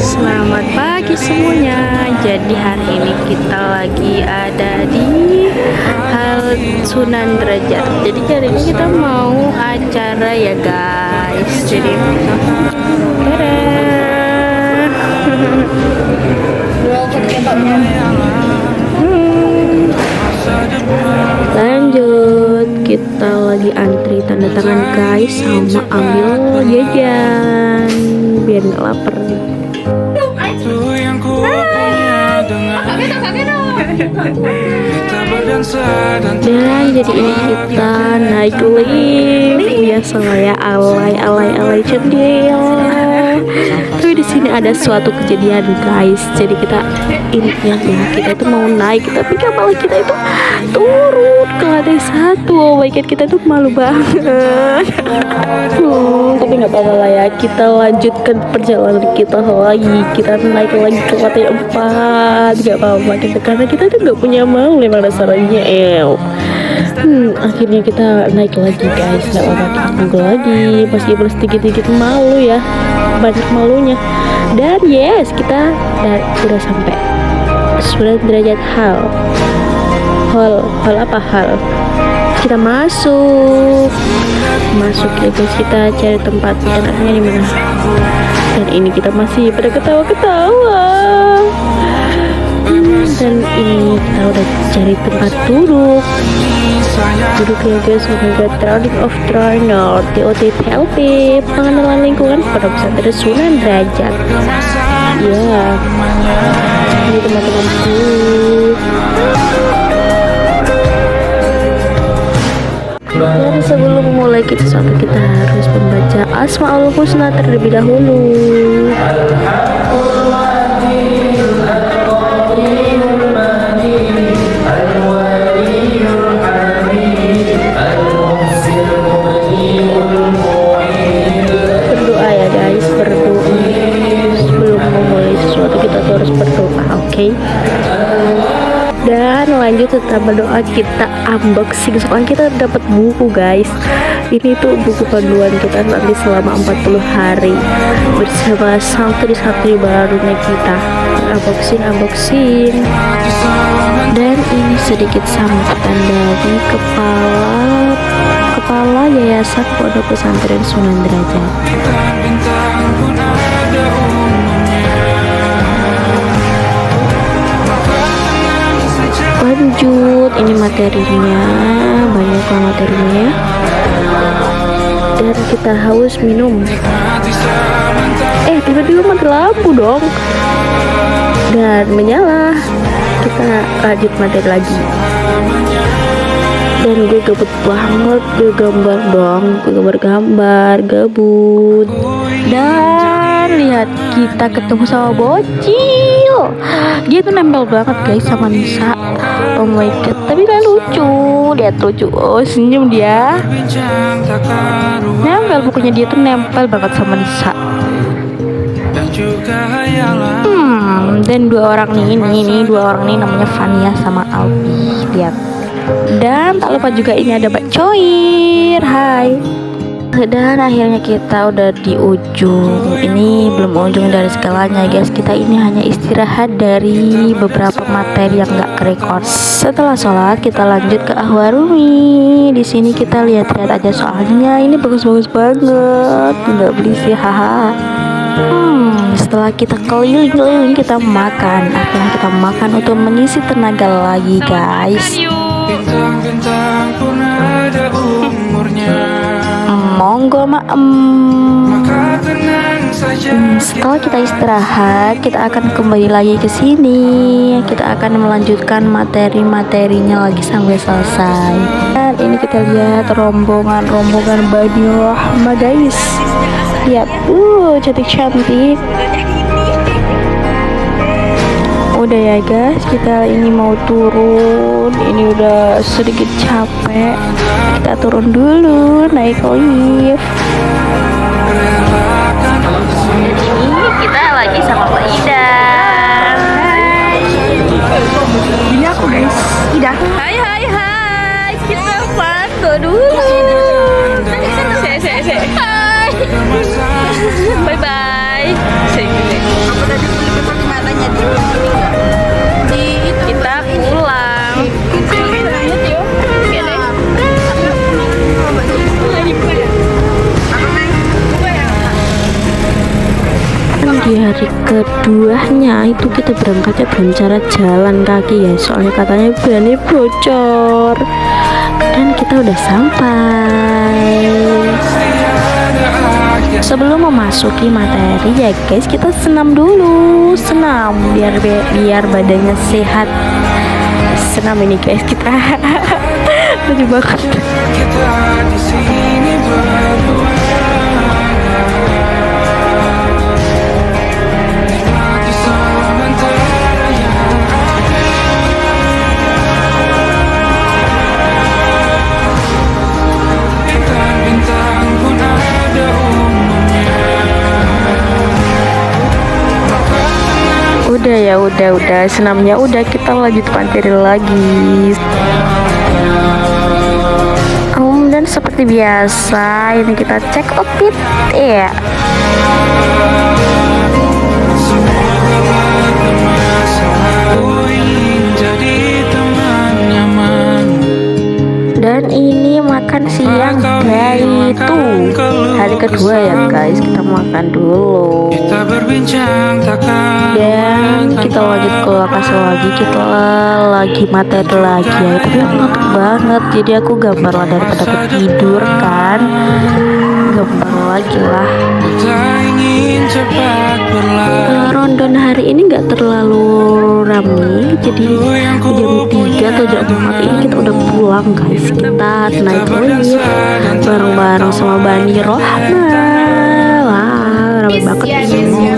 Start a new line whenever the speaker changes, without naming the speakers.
Selamat pagi semuanya. Jadi hari ini kita lagi ada di Sunan Derajat. Jadi hari ini kita mau acara ya guys. Jadi lanjut, kita lagi antri tanda tangan guys, sama ambil jajan biar nggak lapar. Dan jadi ini kita naik lift biasa lah ya, alay cendil. Tapi di sini ada suatu kejadian guys. Jadi kita intinya ya, kita itu mau naik tapi malah kita itu turun ke lantai 1. Oh my god, kita tuh malu banget. Tapi nggak apa-apa lah ya, kita lanjutkan perjalanan kita lagi. Kita naik lagi ke lantai 4, nggak apa-apa gitu, karena kita tuh nggak punya malu memang dasarnya. Akhirnya kita naik lagi guys, nggak apa-apa, kita tunggu lagi meskipun sedikit-sedikit malu ya, banyak malunya. Dan yes, kita udah sampai Sunan Derajat hall apa hall. Kita masuk ya guys, kita cari tempat enaknya di mana. Dan ini kita masih pada ketawa-ketawa. Dan ini kita udah cari tempat duduk ya guys. Semoga training of trainer TOT PLP, pengenalan lingkungan pada pesantren Sunan Derajat ya. Ini teman-temanku. Dan sebelum memulai sesuatu, kita harus membaca Asmaul Husna terlebih dahulu. Berdoa ya guys, berdoa sebelum memulai sesuatu, kita harus berdoa, oke? Dan lanjut setelah berdoa kita unboxing, soalnya kita dapat buku guys. Ini tuh buku panduan kita nanti selama 40 hari bersama santri-santri barunya kita. Unboxing. Dan ini sedikit sambutan dari kepala Yayasan Pondok Pesantren Sunan Derajat. Lanjut, ini materinya, banyak banget materinya. Dan kita haus minum. Tiba-tiba mati lampu dong. Dan menyala. Kita lanjut materi lagi. Dan gue gabut banget, gue gambar gabut. Dan lihat, kita ketemu sama bocil. Dia tuh nempel banget guys sama Nisa. Oh my god, tapi kan lucu. Lihat lucu, oh senyum dia. Nempel, bukunya dia tuh nempel banget sama Nisa. Dan dua orang nih namanya Fania sama Albi. Lihat. Dan tak lupa juga ini ada Mbak Coir. Hai. Dan akhirnya kita udah di ujung. Ini belum ujung dari segalanya guys. Kita ini hanya istirahat dari beberapa materi yang nggak kerekord. Setelah sholat kita lanjut ke Ahwarumi. Di sini kita lihat-lihat aja, soalnya ini bagus-bagus banget. Nggak beli sih, haha. Setelah kita keliling-keliling kita makan. Akhirnya kita makan untuk mengisi tenaga lagi guys. Monggo setelah kita istirahat, kita akan kembali lagi ke sini. Kita akan melanjutkan materi-materinya lagi sampai selesai. Dan ini kita lihat rombongan Bani Rahma guys. Lihat, cantik. Udah ya guys, kita ini mau turun. Ini udah sedikit capek. Kita turun dulu, naik lift. Ini kita lagi sama Mbak Ida. Ini aku guys, Ida. Hai. Kita foto dulu. Hai. Bye bye. di hari keduanya itu kita berangkatnya dengan cara jalan kaki ya, soalnya katanya bannya bocor. Dan kita udah sampai. Sebelum memasuki materi ya guys, kita senam dulu, senam biar badannya sehat. Senam ini guys kita lucu banget.
Kita di sini berdua, nikmati sementara yang ada. Bintang-bintang pun ada umumnya.
Udah ya, udah senamnya udah, kita lanjut materi lagi. Dan seperti biasa ini kita check outfit ya. Dan ini makan siang dari itu hari kedua ya guys, kita makan dulu.
Kita berbincang takkan.
Dan kita lanjut ke lokasi lagi, kita lagi materi lagi ya. Tapi aku ngantuk banget, jadi aku gambar lah daripada aku tidur kan, gambar lagi lah.
Kita ingin cepat berlalu.
Rondon hari ini nggak terlalu ramai, jadi jam 3 atau jam 4 ini kita udah pulang guys. Kita naik lift bareng-bareng sama Bani Rohma. Wah, ramai banget ini.